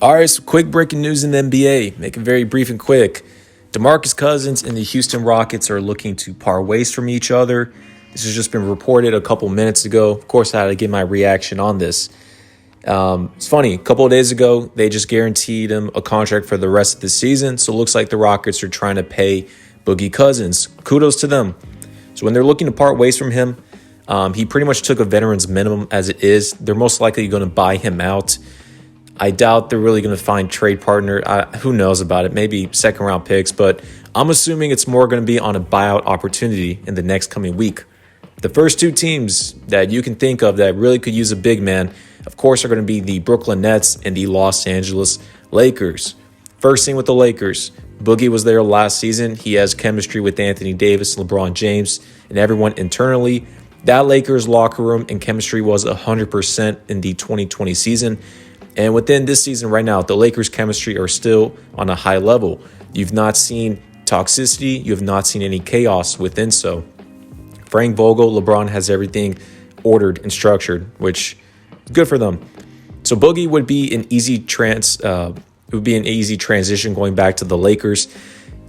All right, so quick breaking news in the NBA. Make it very brief and quick. DeMarcus Cousins and the Houston Rockets are looking to part ways from each other. This has just been reported a couple minutes ago. Of course, I had to get my reaction on this. It's funny. A couple of days ago, they just guaranteed him a contract for the rest of the season. So it looks like the Rockets are trying to pay Boogie Cousins. Kudos to them. So when they're looking to part ways from him, he pretty much took a veteran's minimum as it is. They're most likely going to buy him out. I doubt they're really going to find trade partner. Who knows about it? Maybe second-round picks, but I'm assuming it's more going to be on a buyout opportunity in the next coming week. The first two teams that you can think of that really could use a big man, of course, are going to be the Brooklyn Nets and the Los Angeles Lakers. First thing with the Lakers, Boogie was there last season. He has chemistry with Anthony Davis, LeBron James, and everyone internally. That Lakers locker room and chemistry was 100% in the 2020 season. And within this season right now, the Lakers' chemistry are still on a high level. You've not seen toxicity. You have not seen any chaos within so. Frank Vogel, LeBron has everything ordered and structured, which is good for them. So Boogie would be an easy transition going back to the Lakers.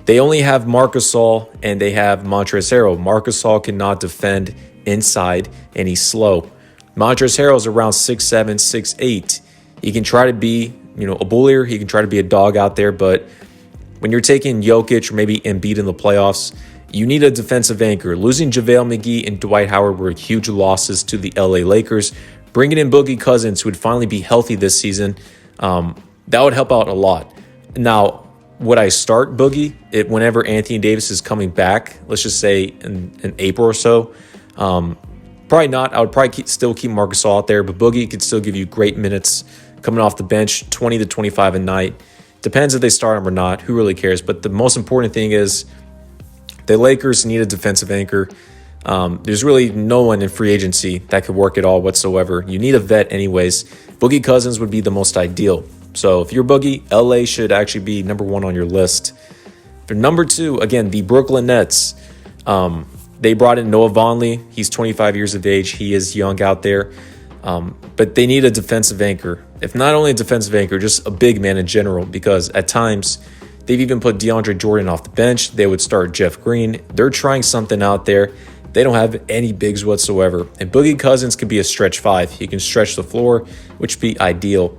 They only have Marc Gasol and they have Montrezl Harrell. Marc Gasol cannot defend inside and he's slow. Montrezl Harrell is around 6'7", 6'8". He can try to be, a bullier. He can try to be a dog out there. But when you're taking Jokic or maybe Embiid in the playoffs, you need a defensive anchor. Losing JaVale McGee and Dwight Howard were huge losses to the LA Lakers. Bringing in Boogie Cousins, who would finally be healthy this season, that would help out a lot. Now, would I start Boogie whenever Anthony Davis is coming back? Let's just say in April or so. Probably not. I would probably still keep Marc Gasol out there, but Boogie could still give you great minutes coming off the bench, 20 to 25 a night. Depends if they start him or not. Who really cares? But the most important thing is the Lakers need a defensive anchor. There's really no one in free agency that could work at all whatsoever. You need a vet anyways. Boogie Cousins would be the most ideal. So if you're Boogie, LA should actually be number one on your list. For number two, again, the Brooklyn Nets. They brought in Noah Vonleh. He's 25 years of age. He is young out there. But they need a defensive anchor. If not only a defensive anchor, just a big man in general, because at times they've even put DeAndre Jordan off the bench. They would start Jeff Green. They're trying something out there. They don't have any bigs whatsoever. And Boogie Cousins could be a stretch five. He can stretch the floor, which would be ideal.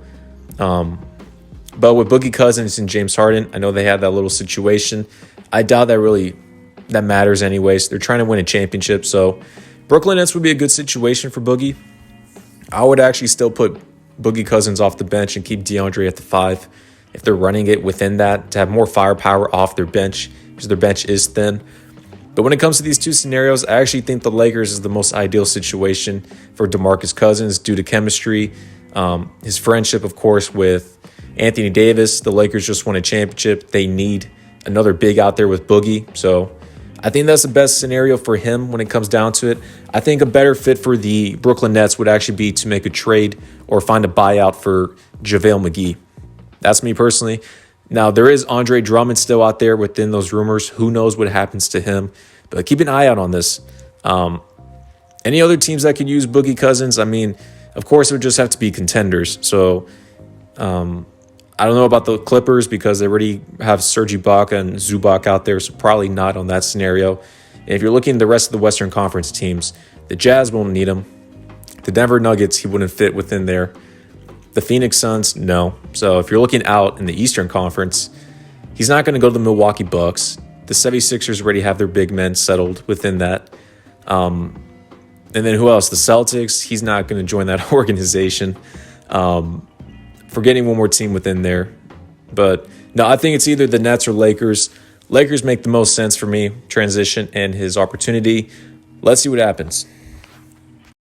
But with Boogie Cousins and James Harden, I know they had that little situation. I doubt that matters anyways. They're trying to win a championship. So Brooklyn Nets would be a good situation for Boogie. I would actually still put Boogie Cousins off the bench and keep DeAndre at the 5 if they're running it within that to have more firepower off their bench because their bench is thin. But when it comes to these two scenarios, I actually think the Lakers is the most ideal situation for DeMarcus Cousins due to chemistry, his friendship, of course, with Anthony Davis. The Lakers just won a championship. They need another big out there with Boogie. So I think that's the best scenario for him when it comes down to it. I think a better fit for the Brooklyn Nets would actually be to make a trade or find a buyout for JaVale McGee. That's me personally. Now, there is Andre Drummond still out there within those rumors. Who knows what happens to him? But keep an eye out on this. Any other teams that could use Boogie Cousins? I mean, of course, it would just have to be contenders. So I don't know about the Clippers because they already have Serge Ibaka and Zubac out there, so probably not on that scenario. And if you're looking at the rest of the Western Conference teams, the Jazz won't need him. The Denver Nuggets, he wouldn't fit within there. The Phoenix Suns, no. So if you're looking out in the Eastern Conference, he's not going to go to the Milwaukee Bucks. The 76ers already have their big men settled within that. And then who else? The Celtics, he's not going to join that organization. Forgetting one more team within there. But no, I think it's either the Nets or Lakers. Lakers make the most sense for me, transition and his opportunity. Let's see what happens.